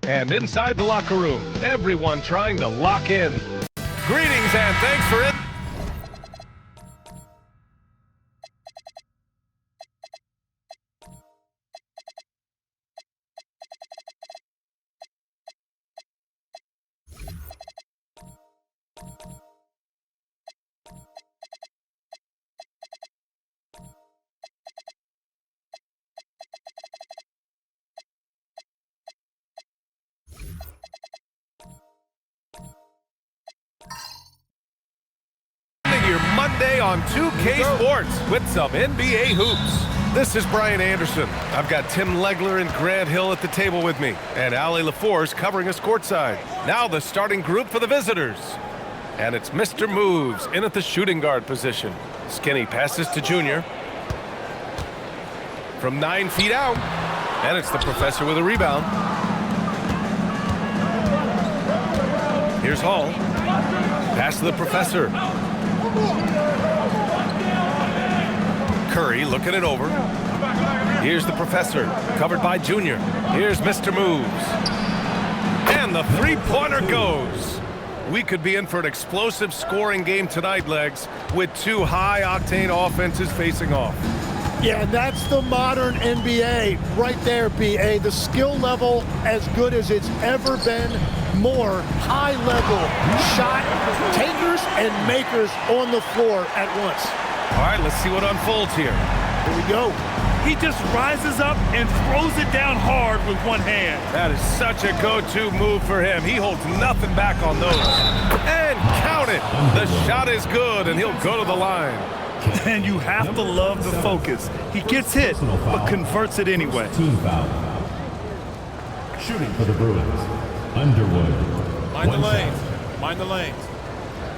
And inside the locker room, everyone trying to lock in. Greetings and thanks for it. Your Monday on 2K Sports with some NBA hoops. This is Brian Anderson. I've got Tim Legler and Grant Hill at the table with me, and Ali LaForce covering us courtside. Now the starting group for the visitors. And it's Mr. Moves in at the shooting guard position. Skinny passes to Junior. From 9 feet out. And it's the professor with a rebound. Here's Hall. Pass to the professor. Curry looking it over. Here's the professor, covered by Junior. Here's Mr. Moves. And the three-pointer goes. We could be in for an explosive scoring game tonight, Legs, with two high-octane offenses facing off. Yeah, that's the modern NBA right there, B.A. The skill level as good as it's ever been. More high-level shot takers and makers on the floor at once. All right, let's see what unfolds here. Here we go. He just rises up and throws it down hard with one hand. That is such a go-to move for him. He holds nothing back on those. And count it. The shot is good, and he'll go to the line. And you have to love the focus. He gets hit, but converts it anyway. Team foul. Shooting for the Bruins. Underwood. Mind the lanes. Mind the lanes.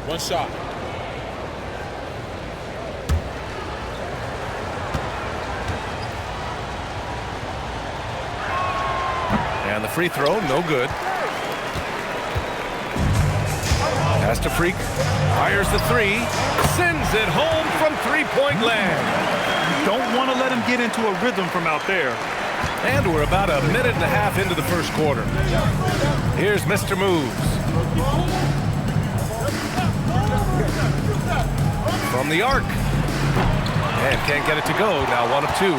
One shot. And the free throw, no good. Pass to Freak. Fires the three. Sends it home from three-point land. You don't want to let him get into a rhythm from out there. And we're about a minute and a half into the first quarter. Here's Mr. Moves. From the arc. And can't get it to go. Now 1 of 2.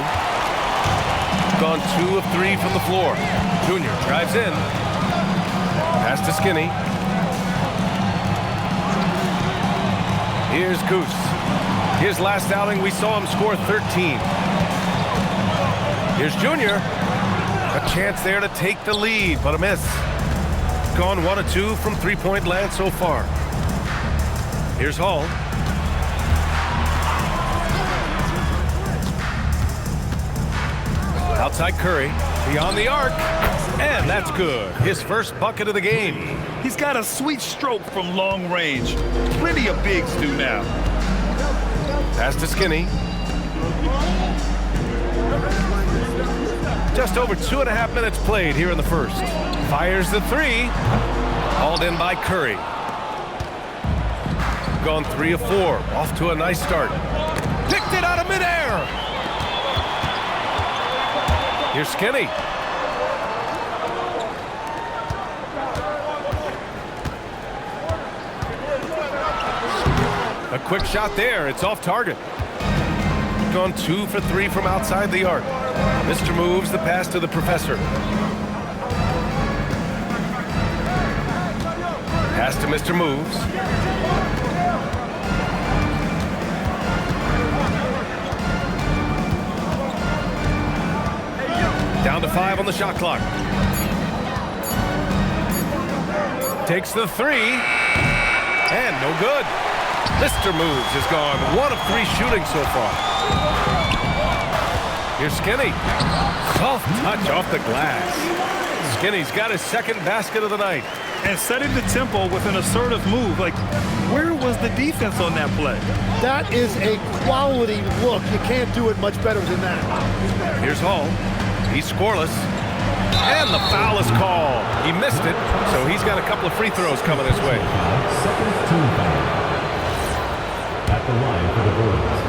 Gone 2 of 3 from the floor. Junior drives in. Pass to Skinny. Here's Goose. His last outing, we saw him score 13. Here's Junior. A chance there to take the lead, but a miss. Gone 1 of 2 from three-point land so far. Here's Hall. Outside Curry, beyond the arc, and that's good. His first bucket of the game. He's got a sweet stroke from long range. Plenty of bigs do now. Pass to Skinny. Just over 2.5 minutes played here in the first. Fires the three. Hauled in by Curry. Gone 3 of 4. Off to a nice start. Picked it out of midair. Here's Skinny. A quick shot there. It's off target. Gone 2 for 3 from outside the arc. Mr. Moves the pass to the professor. Pass to Mr. Moves. Down to 5 on the shot clock. Takes the three. And no good. Mr. Moves has gone 1 of 3 shooting so far. Here's Skinny. Soft touch off the glass. Skinny's got his second basket of the night. And setting the tempo with an assertive move. Like, where was the defense on that play? That is a quality look. You can't do it much better than that. Here's Hall. He's scoreless. And the foul is called. He missed it, so he's got a couple of free throws coming his way. Second team foul. At the line for the Bruins.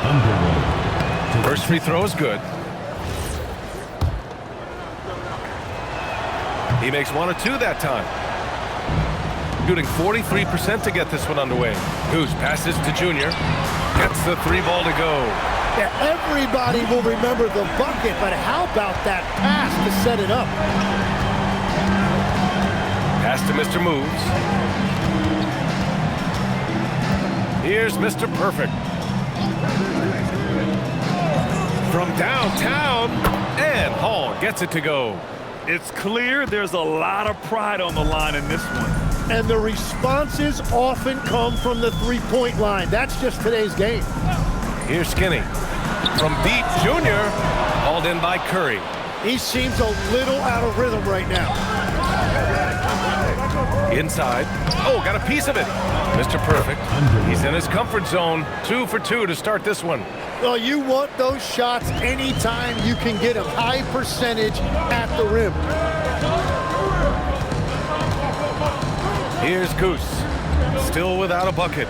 Underwood. First free throw is good. He makes 1 of 2 that time. Shooting 43% to get this one underway. Goose passes to Junior. Gets the 3 ball to go. Yeah, everybody will remember the bucket, but how about that pass to set it up? Pass to Mr. Moves. Here's Mr. Perfect. From downtown, and Hall gets it to go. It's clear there's a lot of pride on the line in this one. And the responses often come from the three-point line. That's just today's game. Here's Skinny. From deep, Junior. Hauled in by Curry. He seems a little out of rhythm right now. Inside. Oh, got a piece of it. Mr. Perfect. He's in his comfort zone. 2 for 2 to start this one. Well, you want those shots anytime you can get a high percentage at the rim. Here's Goose. Still without a bucket.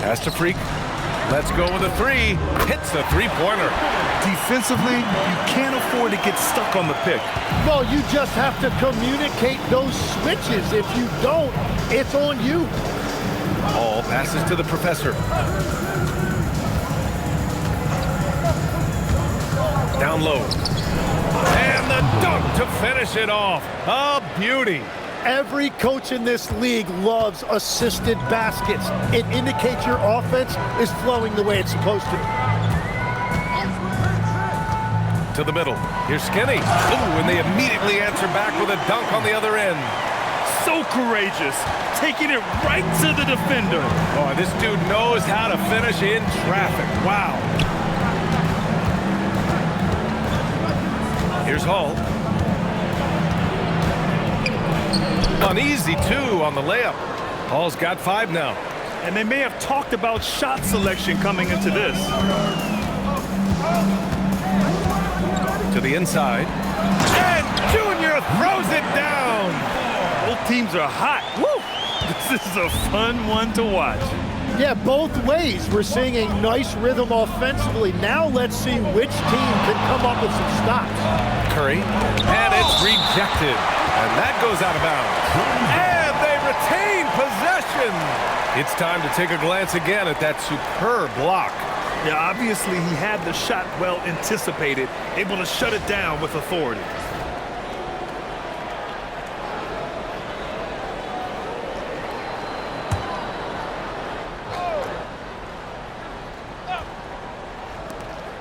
Has to Freak. Let's go with a 3. Hits the 3-pointer. Defensively, you can't afford to get stuck on the pick. Well, you just have to communicate those switches. If you don't, it's on you. All passes to the professor. Down low. And the dunk to finish it off. A beauty. Every coach in this league loves assisted baskets. It indicates your offense is flowing the way it's supposed to. To the middle. Here's Skinny. Ooh, and they immediately answer back with a dunk on the other end. So courageous, taking it right to the defender. Oh, this dude knows how to finish in traffic. Wow. Here's Hall. An easy 2 on the layup. Hall's got 5 now. And they may have talked about shot selection coming into this. To the inside. And Junior throws it down. Both teams are hot. Woo! This is a fun one to watch. Yeah, both ways. We're seeing a nice rhythm offensively. Now let's see which team can come up with some stops. Curry. And it's rejected. And that goes out of bounds. And they retain possession. It's time to take a glance again at that superb block. Yeah, obviously he had the shot well anticipated, able to shut it down with authority.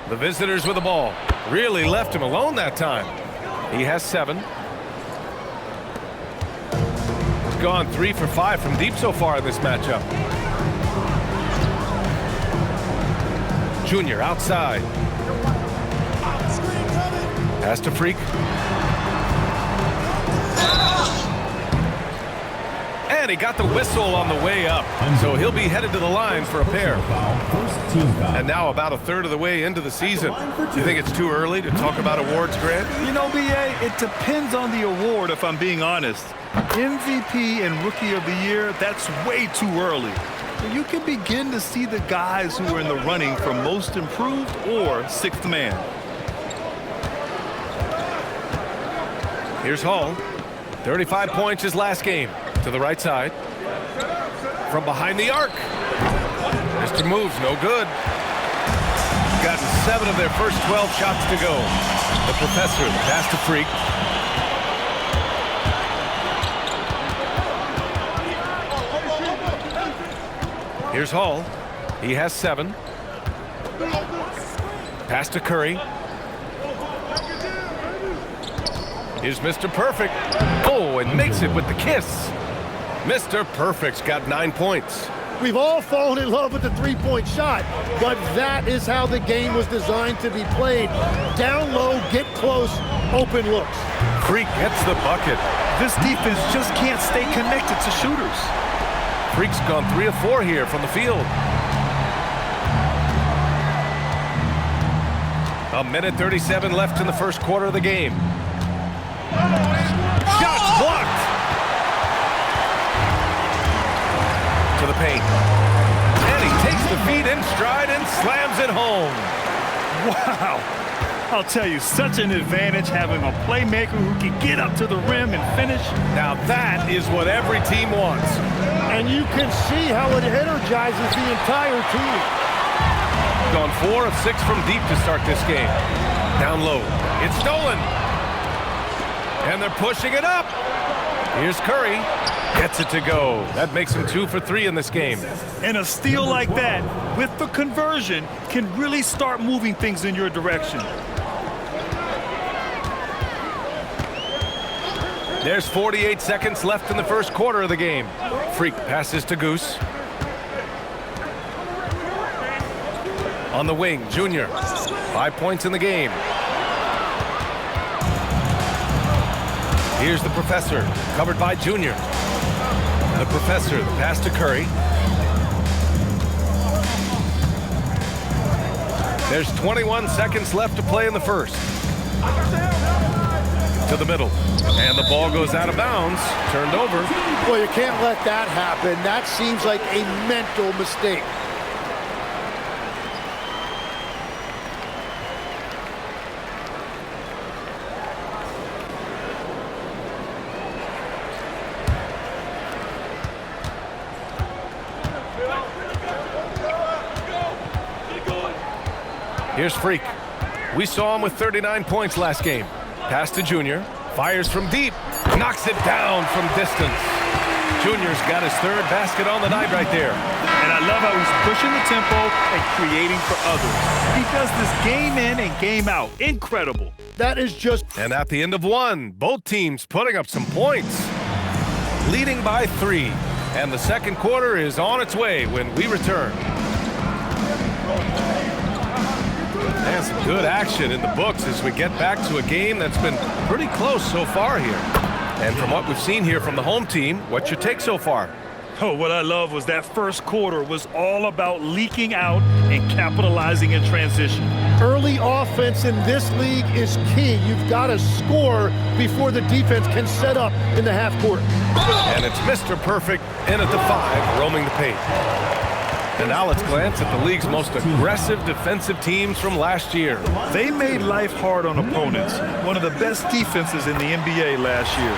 The visitors with the ball. Really left him alone that time. He has 7. He's gone 3 for 5 from deep so far in this matchup. Junior outside. Has to Freak. And he got the whistle on the way up. So he'll be headed to the line for a pair. And now about a third of the way into the season. Do you think it's too early to talk about awards, Grant? You know, BA, it depends on the award, if I'm being honest. MVP and Rookie of the Year, that's way too early. You can begin to see the guys who are in the running for Most Improved or 6th Man. Here's Hall. 35 points his last game. To the right side. From behind the arc. Mr. Moves, no good. Gotten 7 of their first 12 shots to go. The professor, the pass to Freak. Here's Hall. He has 7. Pass to Curry. Here's Mr. Perfect. Oh, and makes it with the kiss. Mr. Perfect's got 9 points. We've all fallen in love with the three-point shot, but that is how the game was designed to be played. Down low, get close, open looks. Freak gets the bucket. This defense just can't stay connected to shooters. Freak's gone 3 of 4 here from the field. A minute 37 left in the first quarter of the game. Shots blocked. To the paint. And he takes the feed in stride and slams it home. Wow. I'll tell you, such an advantage having a playmaker who can get up to the rim and finish. Now that is what every team wants. And you can see how it energizes the entire team. Gone 4 of 6 from deep to start this game. Down low. It's stolen. And they're pushing it up. Here's Curry. Gets it to go. That makes him 2 for 3 in this game. And a steal like that, with the conversion, can really start moving things in your direction. There's 48 seconds left in the first quarter of the game. Freak passes to Goose. On the wing, Junior. 5 points in the game. Here's the Professor, covered by Junior. The Professor, the pass to Curry. There's 21 seconds left to play in the first. To the middle. And the ball goes out of bounds, turned over. Well, you can't let that happen. That seems like a mental mistake. Here's Freak. We saw him with 39 points last game. Pass to Junior. Fires from deep. Knocks it down from distance. Junior's got his third basket on the night right there. And I love how he's pushing the tempo and creating for others. He does this game in and game out. Incredible. That is just... And at the end of one, both teams putting up some points. Leading by 3. And the second quarter is on its way when we return. And some good action in the books as we get back to a game that's been pretty close so far here. And from what we've seen here from the home team, what's your take so far? Oh, what I love was that first quarter was all about leaking out and capitalizing in transition. Early offense in this league is key. You've got to score before the defense can set up in the half court. And it's Mr. Perfect in at the 5, roaming the paint. And now let's glance at the league's most aggressive defensive teams from last year. They made life hard on opponents. One of the best defenses in the NBA last year.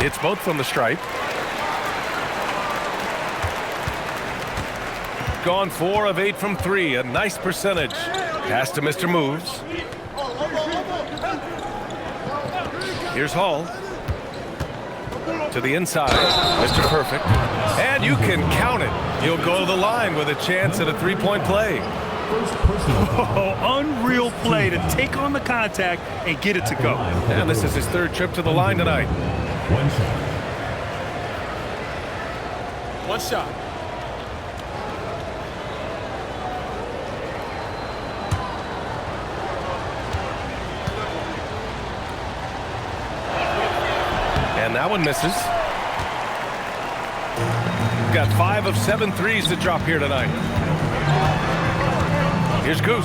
It's both from the stripe. Gone 4 of 8 from 3, a nice percentage. Pass to Mr. Moves. Here's Hall. To the inside, Mr. Perfect. And you can count it. He'll go to the line with a chance at a 3-point play. Oh, unreal play to take on the contact and get it to go. And this is his 3rd trip to the line tonight. One shot. One shot. And that one misses. Got 5 of 7 threes to drop here tonight. Here's Goose.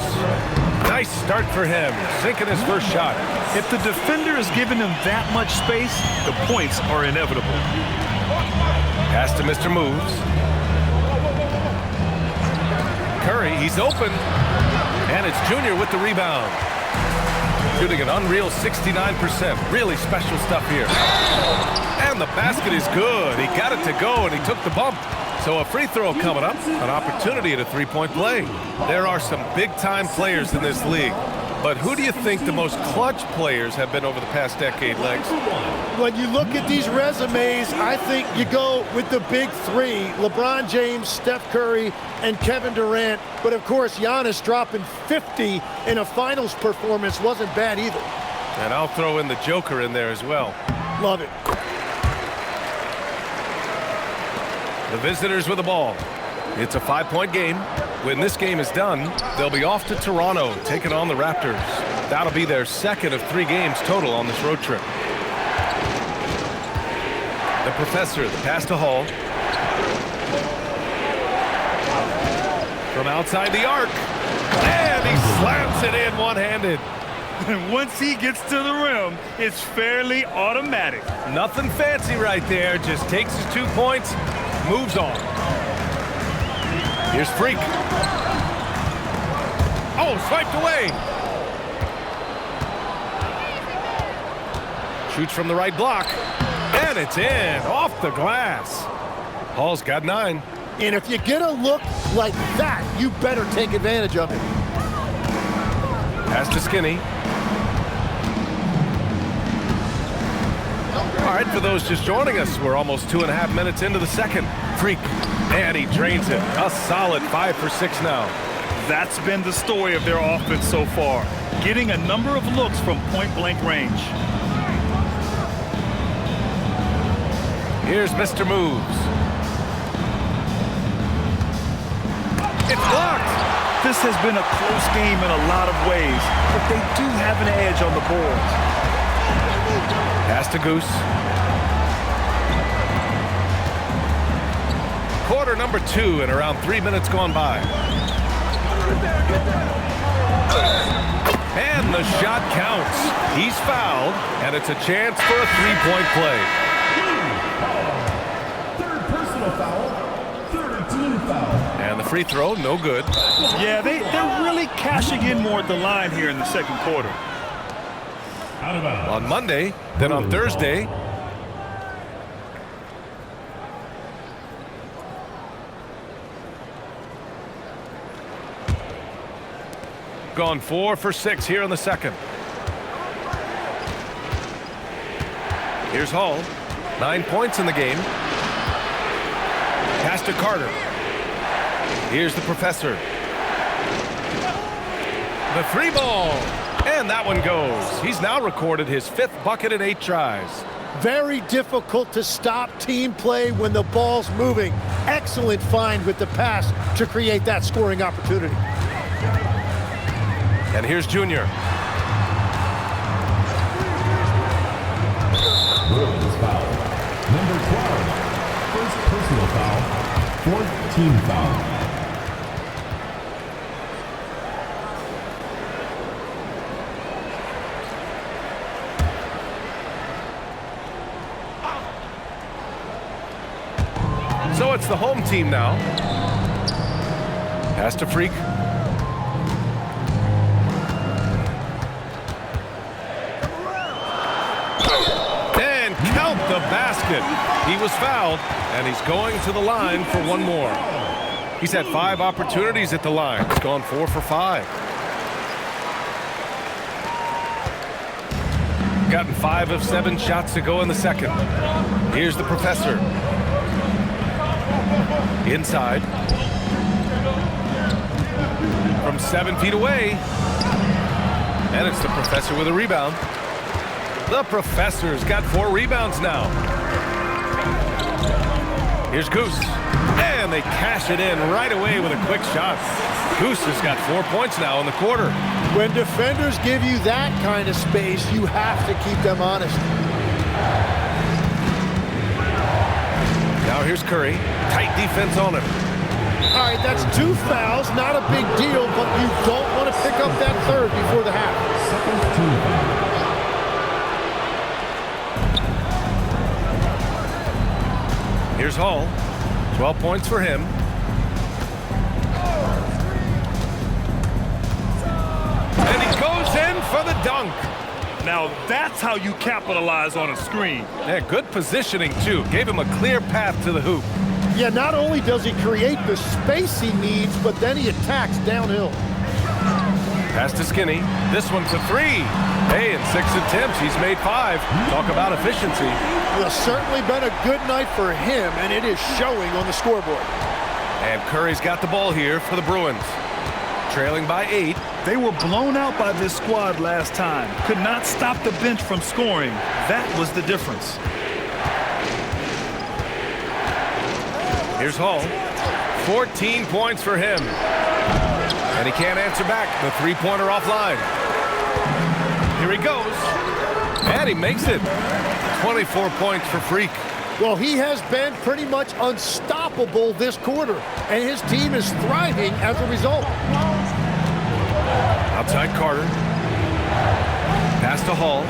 Nice start for him, sinking his first shot. If the defender is giving him that much space, the points are inevitable. Pass to Mr. Moves. Curry, he's open. And it's Junior with the rebound. Shooting an unreal 69%. Really special stuff here. And the basket is good. He got it to go, and he took the bump. So a free throw coming up. An opportunity at a 3-point play. There are some big-time players in this league. But who do you think the most clutch players have been over the past decade, Legs? When you look at these resumes, I think you go with the big 3. LeBron James, Steph Curry, and Kevin Durant. But, of course, Giannis dropping 50 in a finals performance wasn't bad either. And I'll throw in the Joker in there as well. Love it. The visitors with the ball. It's a 5-point game. When this game is done, they'll be off to Toronto, taking on the Raptors. That'll be their 2nd of 3 games total on this road trip. The Professor, the pass to Hall. From outside the arc. And he slams it in one-handed. And once he gets to the rim, it's fairly automatic. Nothing fancy right there. Just takes his 2 points, moves on. Here's Freak. Oh, swiped away. Shoots from the right block. And it's in, off the glass. Hall's got 9. And if you get a look like that, you better take advantage of it. Pass to Skinny. All right, for those just joining us, we're almost 2.5 minutes into the second. Freak, and he drains it. A solid 5 for 6 now. That's been the story of their offense so far, getting a number of looks from point-blank range. Here's Mr. Moves. It's blocked. This has been a close game in a lot of ways, but they do have an edge on the boards. Pass to Goose. Quarter number 2 and around 3 minutes gone by. And the shot counts. He's fouled, and it's a chance for a 3-point play. Third personal foul. Third team foul. And the free throw, no good. Yeah, they're really cashing in more at the line here in the second quarter. Out of bounds. On Monday, then on Thursday. Gone 4 for 6 here in the second. Here's Hall. 9 points in the game. Pass to Carter. Here's the professor. The 3 ball. And that one goes. He's now recorded his 5th bucket in 8 tries. Very difficult to stop team play when the ball's moving. Excellent find with the pass to create that scoring opportunity. And here's Junior. Bruins foul. Number 12. First personal foul. Fourth team foul. So it's the home team now. Pass to Freak. And count the basket. He was fouled, and he's going to the line for one more. He's had 5 opportunities at the line. He's gone 4 for 5. Gotten 5 of 7 shots to go in the second. Here's the professor. Inside. From 7 feet away. And it's the professor with a rebound. The professor's got 4 rebounds now. Here's Goose. And they cash it in right away with a quick shot. Goose has got 4 points now in the quarter. When defenders give you that kind of space, you have to keep them honest. Now here's Curry. Tight defense on him. All right, that's 2 fouls. Not a big deal, but you don't want to pick up that third before the half. Second team foul. Here's Hall. 12 points for him. And he goes in for the dunk. Now that's how you capitalize on a screen. Yeah, good positioning, too. Gave him a clear path to the hoop. Yeah, not only does he create the space he needs, but then he attacks downhill. Pass to Skinny. This one's a 3. Hey, in 6 attempts, he's made 5. Talk about efficiency. Well, certainly been a good night for him, and it is showing on the scoreboard. And Curry's got the ball here for the Bruins. Trailing by 8. They were blown out by this squad last time. Could not stop the bench from scoring. That was the difference. Here's Hall. 14 points for him. And he can't answer back. The 3-pointer offline. Here he goes. And he makes it. 24 points for Freak. Well, he has been pretty much unstoppable this quarter, and his team is thriving as a result. Outside Carter. Pass to Hall.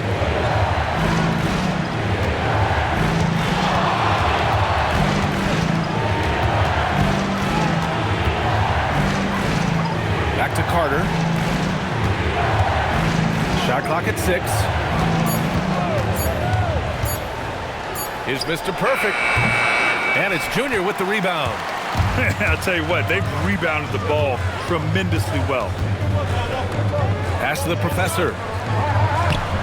Back to Carter. Shot clock at 6. Here's Mr. Perfect. And it's Junior with the rebound. I'll tell you what, they've rebounded the ball tremendously well. Pass to the Professor.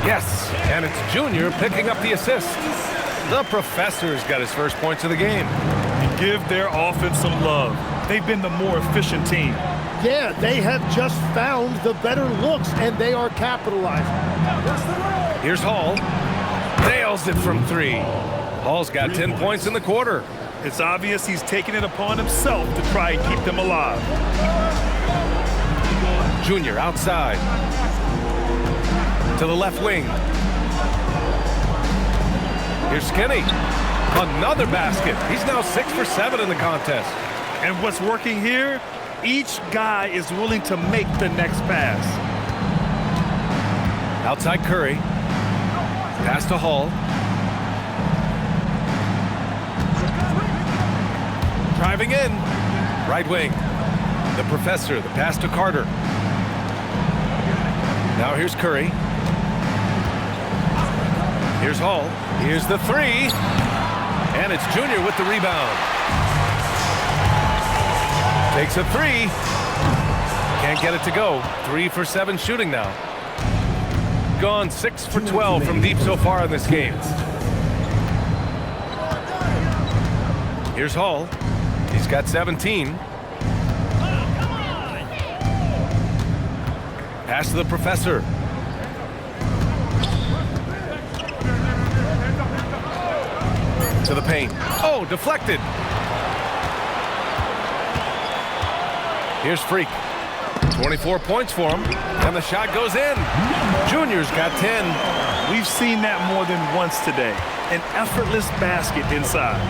Yes, and it's Junior picking up the assist. The Professor's got his first points of the game. Give their offense some love. They've been the more efficient team. Yeah, they have just found the better looks, and they are capitalizing. Here's Hall. Nails it from 3. Hall's got 10 points in the quarter. It's obvious he's taking it upon himself to try and keep them alive. Junior outside. To the left wing. Here's Skinny. Another basket. He's now 6 for 7 in the contest. And what's working here? Each guy is willing to make the next pass. Outside Curry. Pass to Hall. Driving in. Right wing. The Professor. The pass to Carter. Now here's Curry. Here's Hall. Here's the 3. And it's Junior with the rebound. Takes a 3. Can't get it to go. 3 for 7 shooting now. Gone 6 for 12 from deep so far in this game. Here's Hall. He's got 17. Pass to the Professor. To the paint. Oh, deflected. Here's Freak. 24 points for him. And the shot goes in. Junior's got 10. We've seen that more than once today. An effortless basket inside.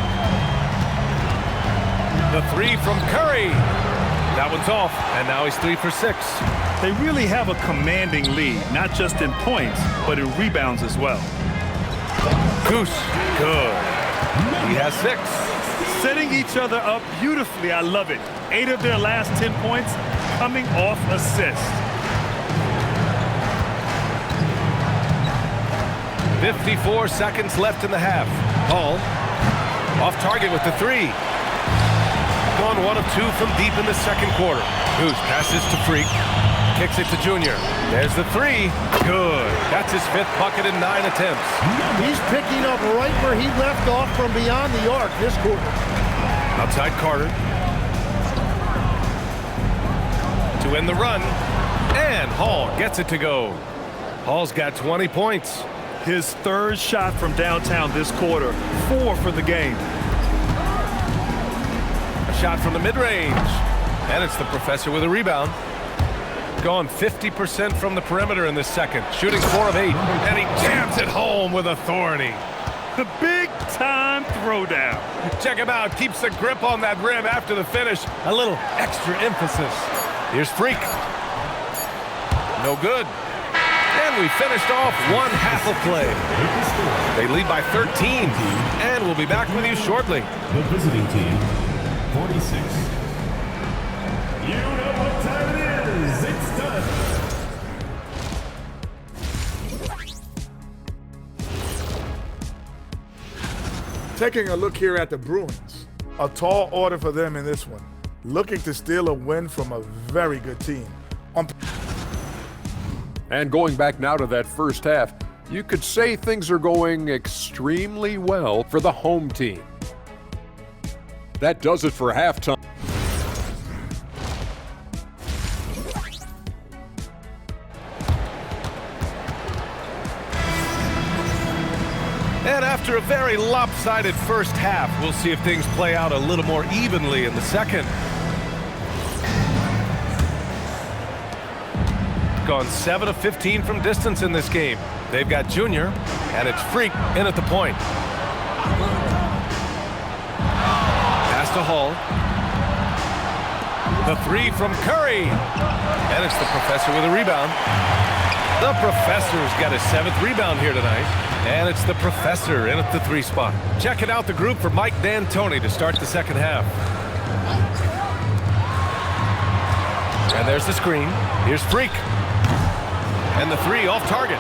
The 3 from Curry. That one's off. And now he's 3 for 6. They really have a commanding lead, not just in points, but in rebounds as well. Goose. Good. He has 6. Setting each other up beautifully. I love it. 8 of their last 10 points coming off assists. 54 seconds left in the half. Hall off target with the 3. Gone 1 of 2 from deep in the second quarter. Goose passes to Freak. Kicks it to Junior. There's the 3. Good. That's his 5th bucket in 9 attempts. He's picking up right where he left off from beyond the arc this quarter. Outside Carter. To end the run. And Hall gets it to go. Hall's got 20 points. His 3rd shot from downtown this quarter. 4 for the game. A shot from the mid-range. And it's the Professor with a rebound. Gone 50% from the perimeter in this second. Shooting 4 of 8. And he jams it home with authority. The big-time throwdown. Check him out. Keeps the grip on that rim after the finish. A little extra emphasis. Here's Freak. No good. And we finished off 1/2 of play. They lead by 13. And we'll be back with you shortly. The visiting team, 46. You know what time it is. It's done. Taking a look here at the Bruins, a tall order for them in this one, looking to steal a win from a very good team. And going back now to that first half, you could say things are going extremely well for the home team. That does it for halftime. And after a very lopsided first half, we'll see if things play out a little more evenly in the second. Gone 7 of 15 from distance in this game. They've got Junior, and it's Freak in at the point. Pass to Hall. The 3 from Curry. And it's the Professor with a rebound. The Professor's got his 7th rebound here tonight. And it's the Professor in at the 3 spot. Checking out the group for Mike D'Antoni to start the second half. And there's the screen. Here's Freak. And the three off target.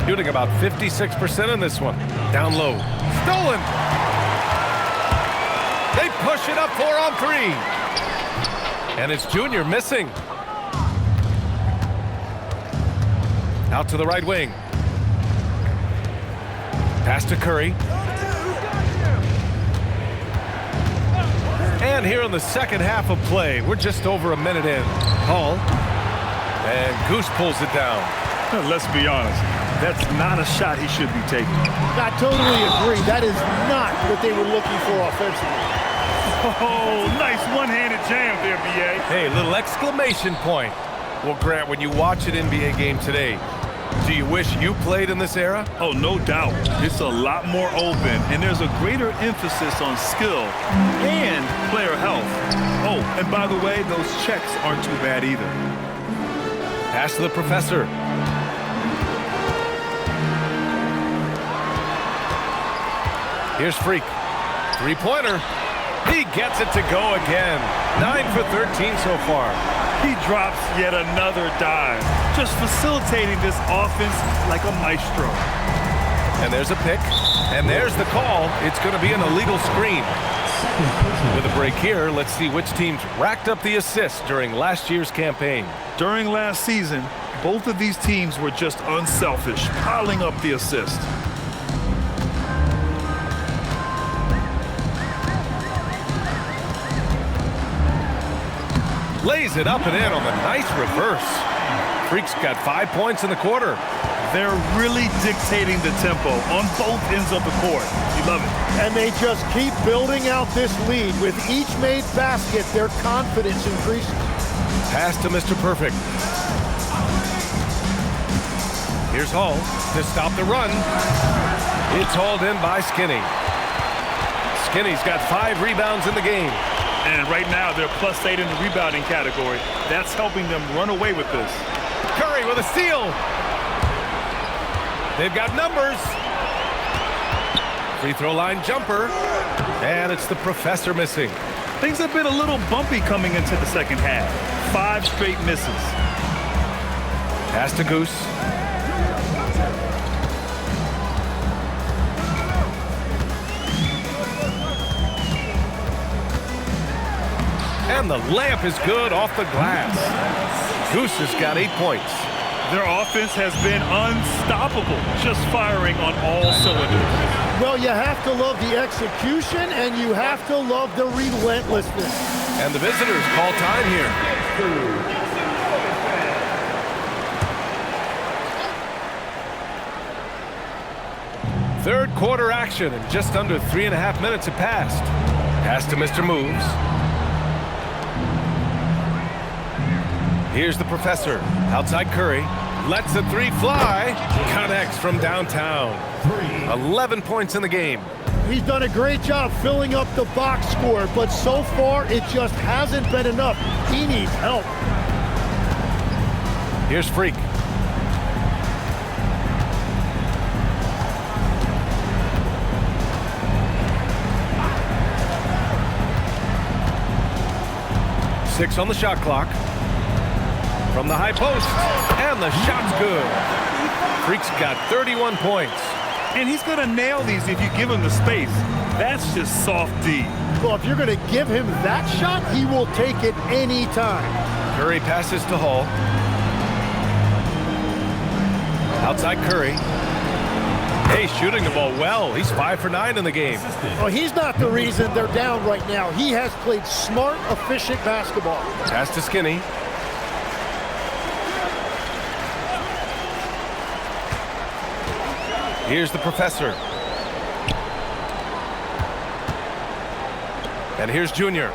Shooting about 56% in this one. Down low. Stolen. They push it up 4 on 3. And it's Junior missing. Out to the right wing. Pass to Curry. And here in the second half of play, we're just over a minute in. Hall. And Goose pulls it down. Let's be honest. That's not a shot he should be taking. I totally agree. That is not what they were looking for offensively. Oh, nice one-handed jam there, B.A. Hey, little exclamation point. Well, Grant, when you watch an NBA game today, do you wish you played in this era? Oh, no doubt. It's a lot more open, and there's a greater emphasis on skill and player health. Oh, and by the way, those checks aren't too bad either. Pass to the professor. Here's Freak. Three-pointer. He gets it to go again. 9 for 13 so far. He drops yet another dime, just facilitating this offense like a maestro. And there's a pick. And there's the call. It's going to be an illegal screen. With a break here, let's see which teams racked up the assists during last year's campaign. During last season, both of these teams were just unselfish, piling up the assists. Lays it up and in on the nice reverse. Freak's got 5 points in the quarter. They're really dictating the tempo on both ends of the court. You love it. And they just keep building out this lead. With each made basket, their confidence increases. Pass to Mr. Perfect. Here's Hall to stop the run. It's hauled in by Skinny. Skinny's got 5 rebounds in the game. And right now, they're +8 in the rebounding category. That's helping them run away with this. Curry with a steal. They've got numbers. Free throw line jumper. And it's the professor missing. Things have been a little bumpy coming into the second half. 5 straight misses. Pass to Goose. And the layup is good off the glass. Goose has got 8 points. Their offense has been unstoppable, just firing on all cylinders. Well, you have to love the execution, and you have to love the relentlessness. And the visitors call time here. Third quarter action, and just under 3.5 minutes have passed. Pass to Mr. Moves. Here's the professor. Outside Curry. Lets the three fly. Connects from downtown. 11 points in the game. He's done a great job filling up the box score, but so far it just hasn't been enough. He needs help. Here's Freak. Six on the shot clock. From the high post, and the shot's good. Freak's got 31 points. And he's going to nail these if you give him the space. That's just soft D. Well, if you're going to give him that shot, he will take it any time. Curry passes to Hall. Outside Curry. Hey, shooting the ball well. He's 5 for 9 in the game. Well, he's not the reason they're down right now. He has played smart, efficient basketball. Pass to Skinny. Here's the professor. And here's Junior.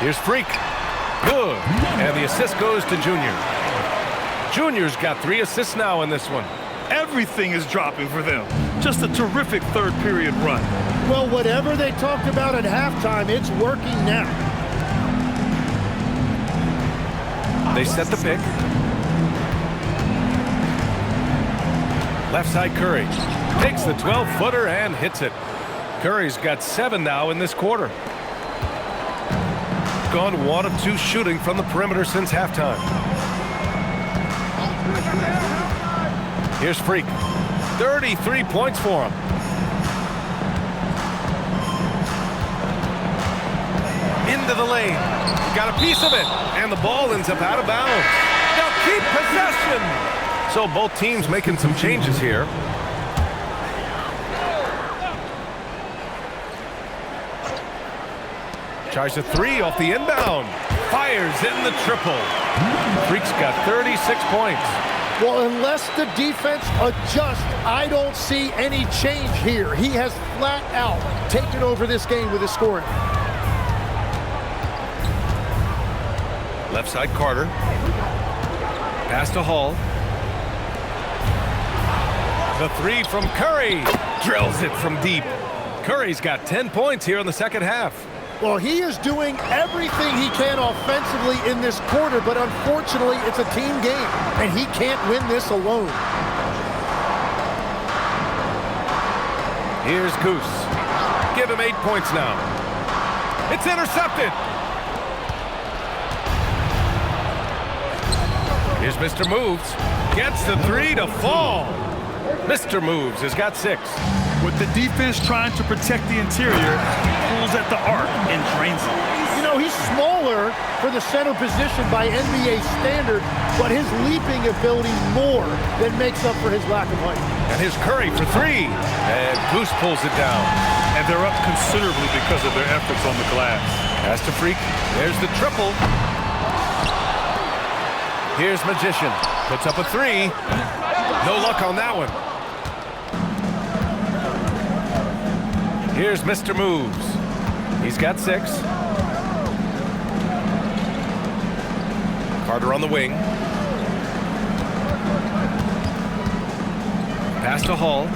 Here's Freak. Good. And the assist goes to Junior. Junior's got 3 assists now in this one. Everything is dropping for them. Just a terrific third period run. Well, whatever they talked about at halftime, it's working now. They set the pick. Left side Curry. Takes the 12-footer and hits it. Curry's got 7 now in this quarter. They've gone 1 of 2 shooting from the perimeter since halftime. Here's Freak. 33 points for him. Into the lane. Got a piece of it. And the ball ends up out of bounds. They'll keep possession. So both teams making some changes here. Tries a 3 off the inbound. Fires in the triple. Freak's got 36 points. Well, unless the defense adjusts, I don't see any change here. He has flat out taken over this game with his scoring. Left side Carter. Pass to Hall. The 3 from Curry. Drills it from deep. Curry's got 10 points here in the second half. Well, he is doing everything he can offensively in this quarter, but unfortunately, it's a team game, and he can't win this alone. Here's Goose. Give him 8 points now. It's intercepted. Here's Mr. Moves. Gets the 3 to fall. Mr. Moves has got 6. With the defense trying to protect the interior, he pulls at the arc and drains it. You know, he's smaller for the center position by NBA standard, but his leaping ability more than makes up for his lack of height. And here's Curry for 3. And Goose pulls it down. And they're up considerably because of their efforts on the glass. Pass to Freak. There's the triple. Here's Magician. Puts up a 3. No luck on that one. Here's Mr. Moves. He's got 6. Carter on the wing. Pass to Hall.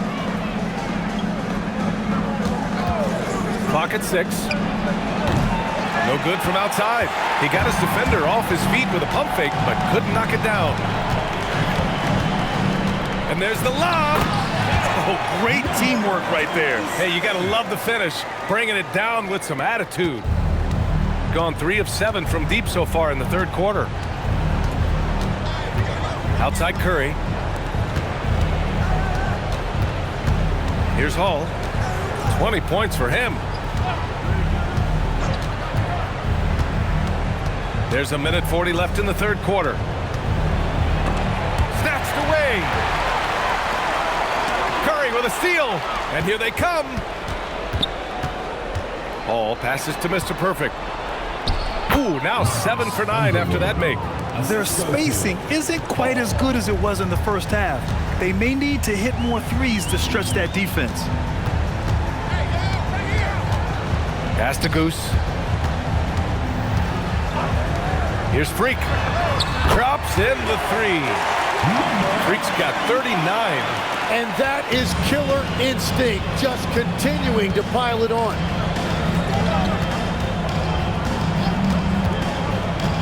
Clock at 6. No good from outside. He got his defender off his feet with a pump fake, but couldn't knock it down. And there's the lob. Oh, great teamwork right there. Hey, you got to love the finish. Bringing it down with some attitude. Gone 3 of 7 from deep so far in the third quarter. Outside Curry. Here's Hall. 20 points for him. There's a minute 40 left in the third quarter. Snatched away. Curry with a steal. And here they come. Hall passes to Mr. Perfect. Ooh, now 7 for 9 after that make. Their spacing isn't quite as good as it was in the first half. They may need to hit more threes to stretch that defense. Pass to Goose. Here's Freak. Drops in the 3. Freak's got 39. And that is killer instinct, just continuing to pile it on.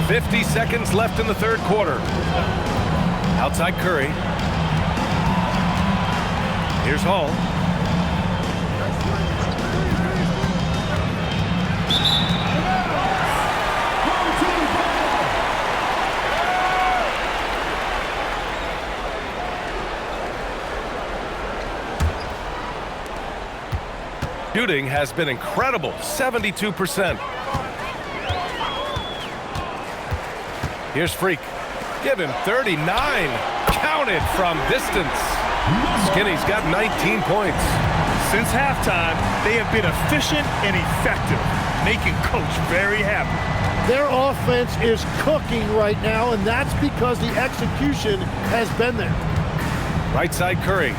50 seconds left in the third quarter. Outside Curry. Here's Hall. Shooting has been incredible, 72%. Here's Freak. Give him 39. Counted from distance. Skinny's got 19 points. Since halftime, they have been efficient and effective, making Coach very happy. Their offense is cooking right now, and that's because the execution has been there. Right side Curry.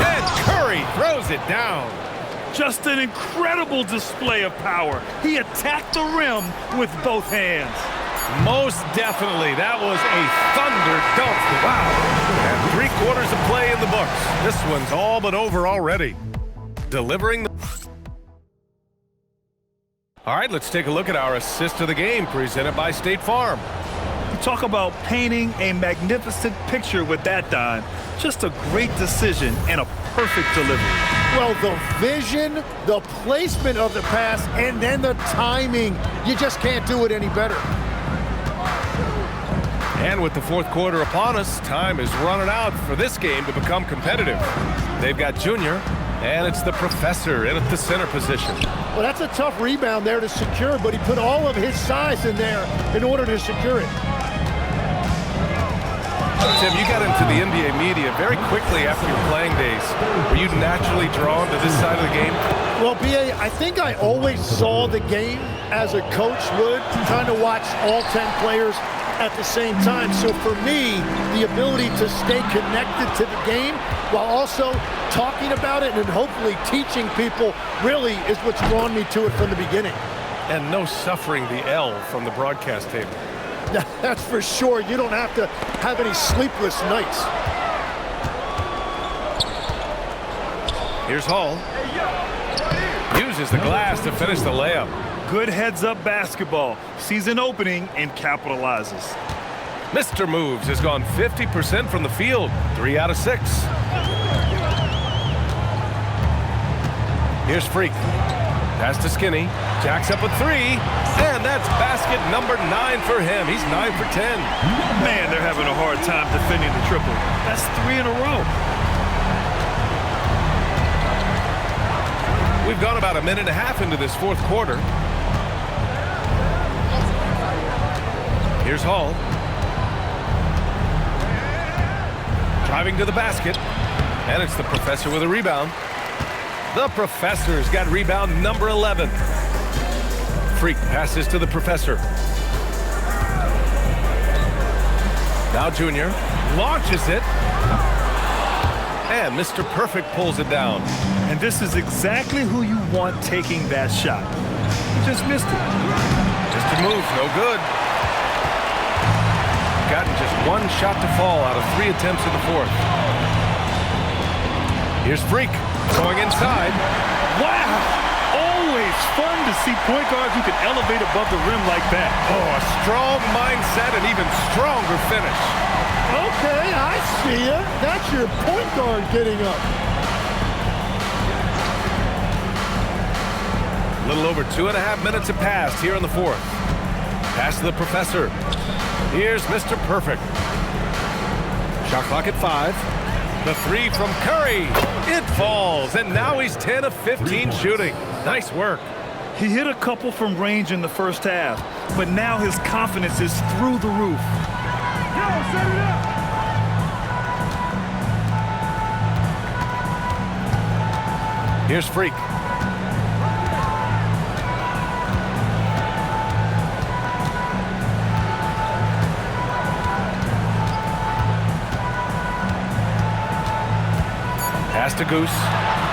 And Curry throws it down. Just an incredible display of power. He attacked the rim with both hands. Most definitely. That was a thunder dunk. Wow. And 3 quarters of play in the books. This one's all but over already. Delivering the... All right, let's take a look at our assist of the game presented by State Farm. You talk about painting a magnificent picture with that dime. Just a great decision and a perfect delivery. Well, the vision, the placement of the pass, and then the timing. You just can't do it any better. And with the fourth quarter upon us, time is running out for this game to become competitive. They've got Junior, and it's the professor in at the center position. Well, that's a tough rebound there to secure, but he put all of his size in there in order to secure it. Tim, you got into the NBA media very quickly after your playing days. Were you naturally drawn to this side of the game? Well, B.A., I think I always saw the game as a coach would, trying to watch all 10 players at the same time. So for me, the ability to stay connected to the game while also talking about it and hopefully teaching people really is what's drawn me to it from the beginning. And no suffering the L from the broadcast table. That's for sure. You don't have to have any sleepless nights. Here's Hall. Uses the glass to finish the layup. Good heads-up basketball. Sees an opening and capitalizes. Mr. Moves has gone 50% from the field. 3 out of 6. Here's Freak. Pass to Skinny. Jacks up a 3. And that's basket number 9 for him. He's 9 for 10. Man, they're having a hard time defending the triple. That's 3 in a row. We've gone about a minute and a half into this fourth quarter. Here's Hall. Driving to the basket. And it's the professor with a rebound. The professor's got rebound number 11. Freak passes to the professor. Now Junior launches it. And Mr. Perfect pulls it down. And this is exactly who you want taking that shot. He just missed it. Mr. Moves, no good. Gotten just 1 shot to fall out of 3 attempts in the fourth. Here's Freak going inside. Wow! Always fun to see point guards who can elevate above the rim like that. Oh, a strong mindset and even stronger finish. Okay, I see it. That's your point guard getting up. A little over 2.5 minutes have passed here in the fourth. Pass to the professor. Here's Mr. Perfect. Shot clock at 5. The 3 from Curry. It falls, and now he's 10 of 15 shooting. Nice work. He hit a couple from range in the first half, but now his confidence is through the roof. Set it up. Here's Freak. Pass to Goose.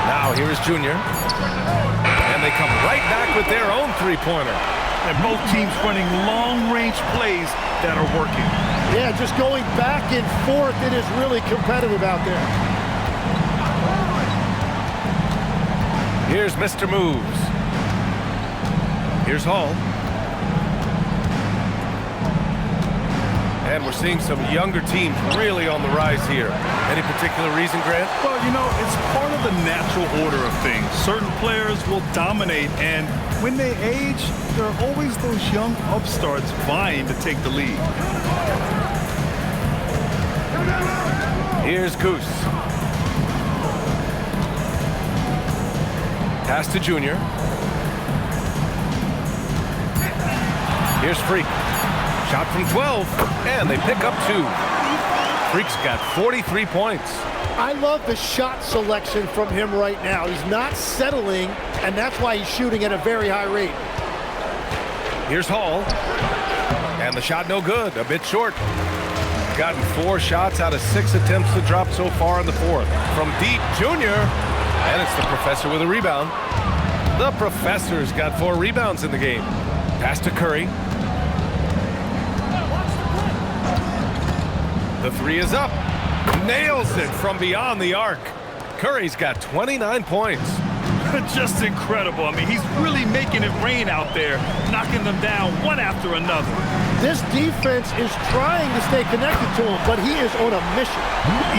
Now here is Junior. And they come right back with their own three-pointer. And both teams running long-range plays that are working. Yeah, just going back and forth. It is really competitive out there. Here's Mr. Moves. Here's Hall. And we're seeing some younger teams really on the rise here. Any particular reason, Grant? Well, you know, it's part of the natural order of things. Certain players will dominate, and when they age, there are always those young upstarts vying to take the lead. Here's Goose. Pass to Junior. Here's Freak. Shot from 12, and they pick up 2. Freak's got 43 points. I love the shot selection from him right now. He's not settling, and that's why he's shooting at a very high rate. Here's Hall. And the shot no good, a bit short. Gotten 4 shots out of 6 attempts to drop so far in the fourth. From deep, Junior. And it's the professor with a rebound. The professor's got 4 rebounds in the game. Pass to Curry. The 3 is up. Nails it from beyond the arc. Curry's got 29 points. Just incredible. I mean, he's really making it rain out there, knocking them down one after another. This defense is trying to stay connected to him, but he is on a mission.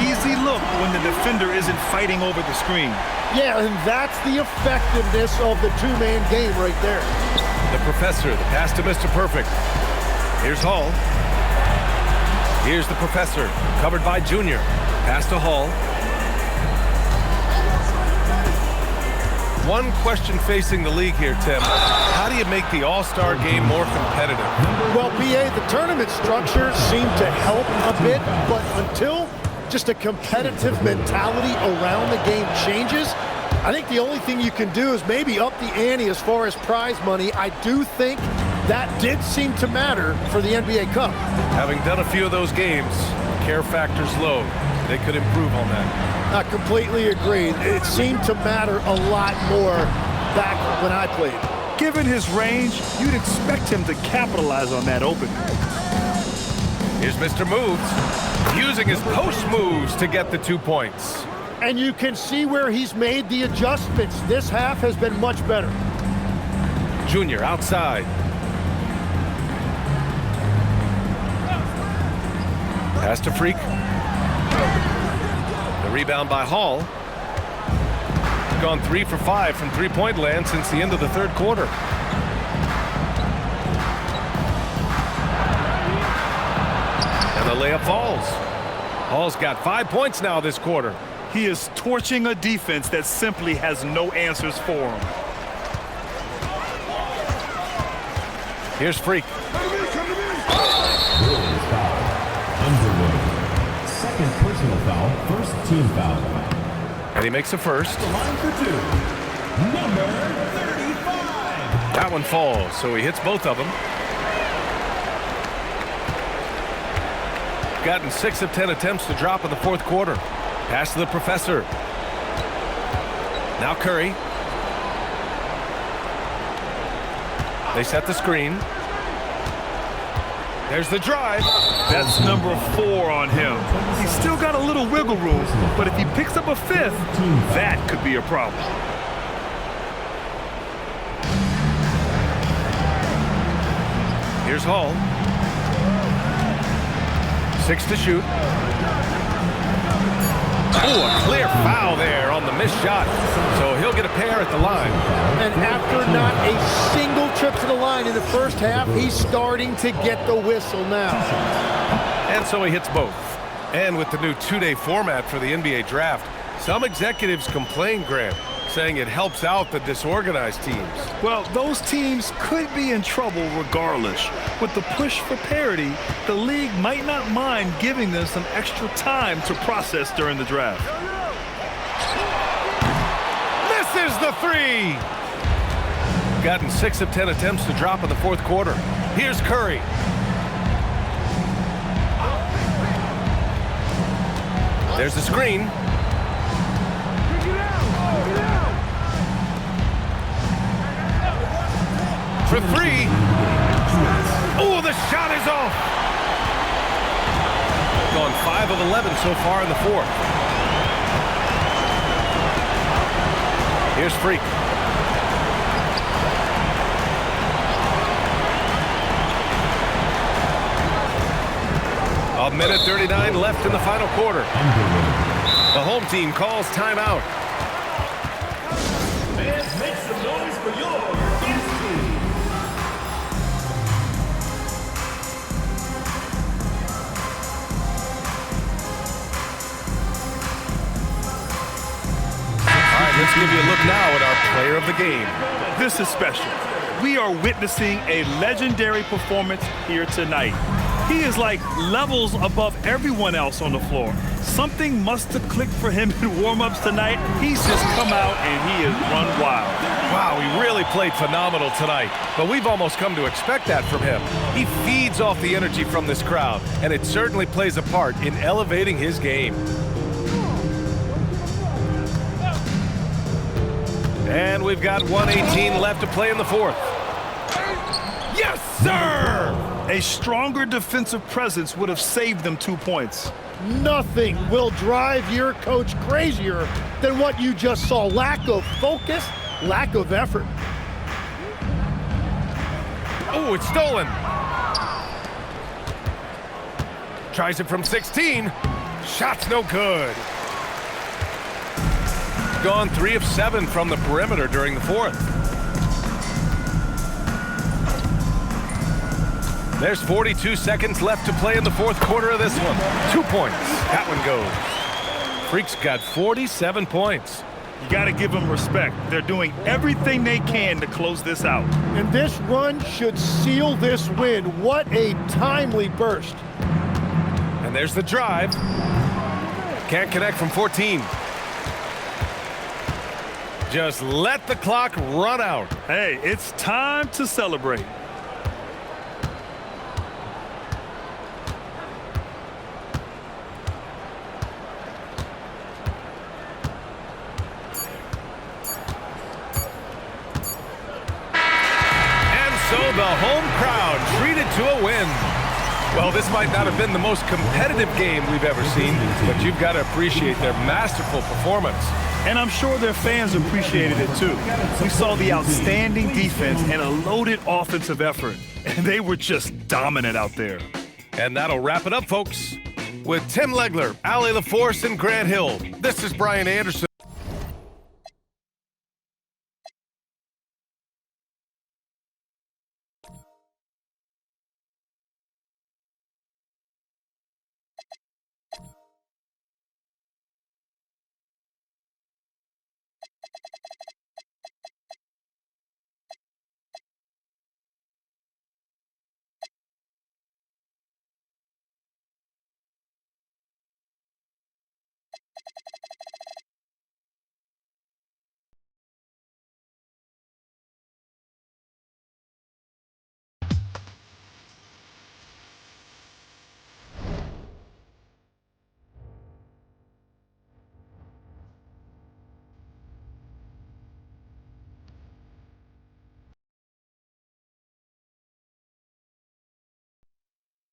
Easy look when the defender isn't fighting over the screen. Yeah, and that's the effectiveness of the two-man game right there. The professor, the pass to Mr. Perfect. Here's Hall. Here's the professor, covered by Junior. Pass to Hall. One question facing the league here, Tim. How do you make the All-Star game more competitive? Well, BA, the tournament structure seemed to help a bit, but until just a competitive mentality around the game changes, I think the only thing you can do is maybe up the ante as far as prize money. I do think that did seem to matter for the NBA Cup. Having done a few of those games, care factor's low. They could improve on that. I completely agree. It seemed to matter a lot more back when I played. Given his range, you'd expect him to capitalize on that opening. Here's Mr. Moves, using his post moves to get the 2 points. And you can see where he's made the adjustments. This half has been much better. Junior outside. Pass to Freak. The rebound by Hall. Gone 3 for 5 from three-point land since the end of the third quarter. And the layup falls. Hall's got 5 points now this quarter. He is torching a defense that simply has no answers for him. Here's Freak. Underwood. Second personal foul, first team foul. And he makes a first. The line for two. Number 35. That one falls, so he hits both of them. Gotten 6 of 10 attempts to drop in the fourth quarter. Pass to the professor. Now Curry. They set the screen. There's the drive. That's number 4 on him. He's still got a little wiggle room, but if he picks up a 5th, that could be a problem. Here's Hall. 6 to shoot. Oh, a clear foul there on the missed shot. So he'll get a pair at the line. And after not a single trip to the line in the first half, he's starting to get the whistle now. And so he hits both. And with the new two-day format for the NBA draft, some executives complain, Grant, saying it helps out the disorganized teams. Well, those teams could be in trouble regardless. With the push for parity, the league might not mind giving them some extra time to process during the draft. Misses the 3! Gotten 6 of 10 attempts to drop in the fourth quarter. Here's Curry. There's the screen. For 3. Oh, the shot is off. Gone 5 of 11 so far in the fourth. Here's Freak. A minute 39 left in the final quarter. The home team calls timeout. Fans, make some noise for your guest team. All right, let's give you a look now at our player of the game. This is special. We are witnessing a legendary performance here tonight. He is like levels above everyone else on the floor. Something must have clicked for him in warm-ups tonight. He's just come out and he has run wild. Wow, he really played phenomenal tonight, but we've almost come to expect that from him. He feeds off the energy from this crowd, and it certainly plays a part in elevating his game. And we've got 1:18 left to play in the fourth. Yes, sir! A stronger defensive presence would have saved them 2 points. Nothing will drive your coach crazier than what you just saw. Lack of focus, lack of effort. Oh, it's stolen. Tries it from 16. Shot's no good. Gone 3 of 7 from the perimeter during the fourth. There's 42 seconds left to play in the fourth quarter of this one. 2 points. That one goes. Freak's got 47 points. You got to give them respect. They're doing everything they can to close this out. And this run should seal this win. What a timely burst. And there's the drive. Can't connect from 14. Just let the clock run out. Hey, it's time to celebrate. So the home crowd treated to a win. Well, this might not have been the most competitive game we've ever seen, but you've got to appreciate their masterful performance. And I'm sure their fans appreciated it too. We saw the outstanding defense and a loaded offensive effort, and they were just dominant out there. And that'll wrap it up, folks. With Tim Legler, Allie LaForce, and Grant Hill, this is Brian Anderson.